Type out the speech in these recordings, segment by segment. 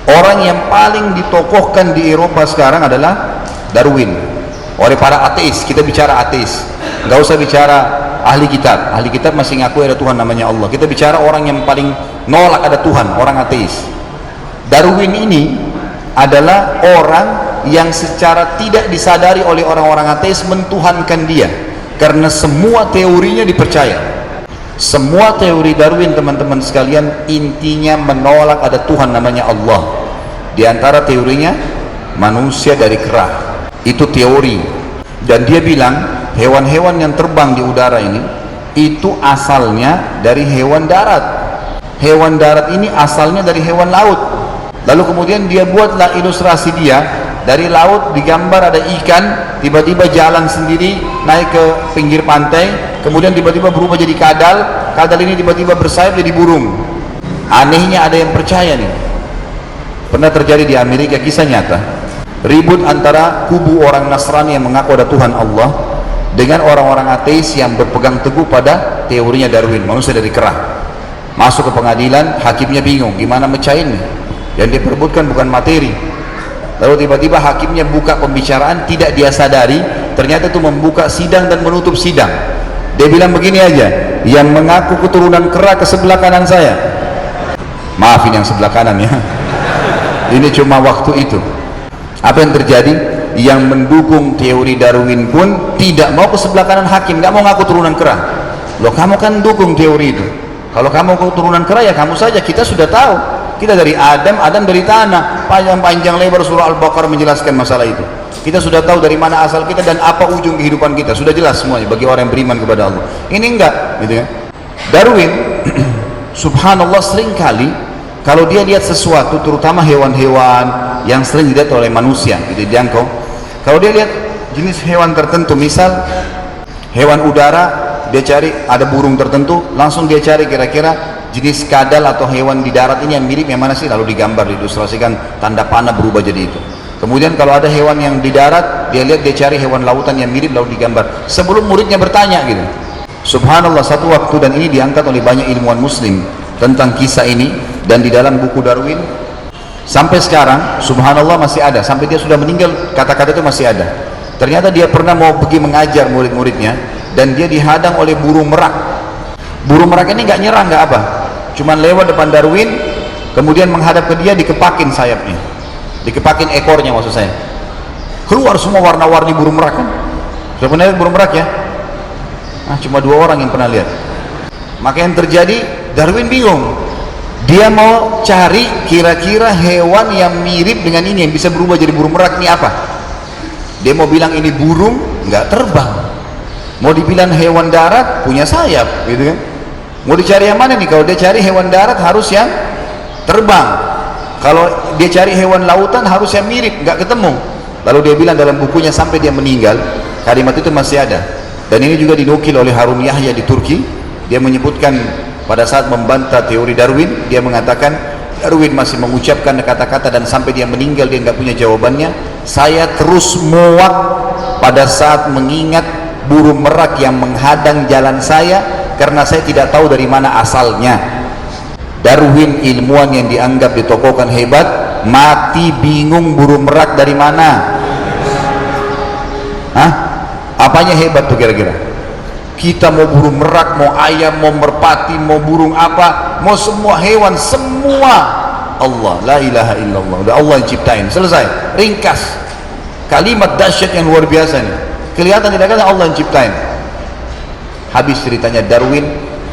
Orang yang paling ditokohkan di Eropa sekarang adalah Darwin oleh para ateis. Kita bicara ateis, nggak usah bicara ahli kitab. Ahli kitab masih ngaku ada Tuhan namanya Allah. Kita bicara orang yang paling nolak ada Tuhan, orang ateis. Darwin ini adalah orang yang secara tidak disadari oleh orang-orang ateis mentuhankan dia, karena semua teorinya dipercaya. Semua teori Darwin, teman-teman sekalian, intinya menolak ada Tuhan namanya Allah. Di antara teorinya, manusia dari kera. Itu teori. Dan dia bilang hewan-hewan yang terbang di udara ini itu asalnya dari hewan darat. Hewan darat ini asalnya dari hewan laut. Lalu kemudian dia buatlah ilustrasi dia, dari laut digambar ada ikan tiba-tiba jalan sendiri naik ke pinggir pantai, kemudian tiba-tiba berubah jadi kadal, kadal ini tiba-tiba bersayap jadi burung. Anehnya ada yang percaya nih. Pernah terjadi di Amerika, kisah nyata, ribut antara kubu orang Nasrani yang mengaku ada Tuhan Allah dengan orang-orang ateis yang berpegang teguh pada teorinya Darwin, manusia dari kera. Masuk ke pengadilan, hakimnya bingung gimana mecahin. Yang diperebutkan bukan materi. Lalu tiba-tiba hakimnya buka pembicaraan, tidak dia sadari ternyata itu membuka sidang dan menutup sidang. Dia bilang begini aja, yang mengaku keturunan kera ke sebelah kanan saya. Maafin yang sebelah kanan ya, ini cuma waktu itu. Apa yang terjadi? Yang mendukung teori Darwin pun tidak mau ke sebelah kanan hakim, nggak mau ngaku turunan kera. Loh, kamu kan dukung teori itu. Kalau kamu keturunan kera ya kamu saja, kita sudah tahu. Kita dari Adam, Adam dari tanah. Panjang lebar surah Al-Baqarah menjelaskan masalah itu. Kita sudah tahu dari mana asal kita dan apa ujung kehidupan kita. Sudah jelas semuanya bagi orang yang beriman kepada Allah. Ini enggak, gitu ya. Darwin, subhanallah, seringkali kalau dia lihat sesuatu, terutama hewan-hewan yang sering dilihat oleh manusia, gitu, dijangkau. Kalau dia lihat jenis hewan tertentu, misal hewan udara, dia cari ada burung tertentu, langsung dia cari kira-kira jenis kadal atau hewan di darat ini yang mirip yang mana sih, lalu digambar, diilustrasikan, tanda panah berubah jadi itu. Kemudian kalau ada hewan yang di darat, dia lihat, dia cari hewan lautan yang mirip lalu digambar, sebelum muridnya bertanya gitu. Subhanallah, satu waktu, dan ini diangkat oleh banyak ilmuwan muslim tentang kisah ini, dan di dalam buku Darwin sampai sekarang subhanallah masih ada, sampai dia sudah meninggal kata-kata itu masih ada. Ternyata dia pernah mau pergi mengajar murid-muridnya dan dia dihadang oleh burung merak. Burung merak ini nggak nyerang, nggak apa, cuman lewat depan Darwin, kemudian menghadap ke dia, dikepakin sayapnya, dikepakin ekornya maksud saya, keluar semua warna-warni burung merak kan. Sudah pernah lihat burung merak ya? Nah, cuma 2 orang yang pernah lihat. Maka yang terjadi, Darwin bingung, dia mau cari kira-kira hewan yang mirip dengan ini yang bisa berubah jadi burung merak, ini apa? Dia mau bilang ini burung, nggak terbang. Mau dibilang hewan darat, punya sayap, gitu kan? Mau dicari yang mana nih? Kalau dia cari hewan darat harus yang terbang, kalau dia cari hewan lautan harus yang mirip, nggak ketemu. Lalu dia bilang dalam bukunya sampai dia meninggal, kalimat itu masih ada. Dan ini juga dinukil oleh Harun Yahya di Turki. Dia menyebutkan pada saat membantah teori Darwin, dia mengatakan Darwin masih mengucapkan kata-kata dan sampai dia meninggal dia nggak punya jawabannya. Saya terus muak pada saat mengingat burung merak yang menghadang jalan saya karena saya tidak tahu dari mana asalnya. Darwin, ilmuwan yang dianggap ditokohkan hebat, mati bingung burung merak dari mana. Hah? Apanya hebat tuh kira-kira? Kita mau burung merak, mau ayam, mau merpati, mau burung apa, mau semua hewan, semua Allah, la ilaha illallah, udah Allah yang ciptain, selesai, ringkas. Kalimat dahsyat yang luar biasa nih, kelihatan tidak kan Allah yang ciptain. Habis ceritanya Darwin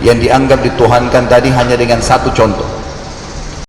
yang dianggap dituhankan tadi hanya dengan satu contoh.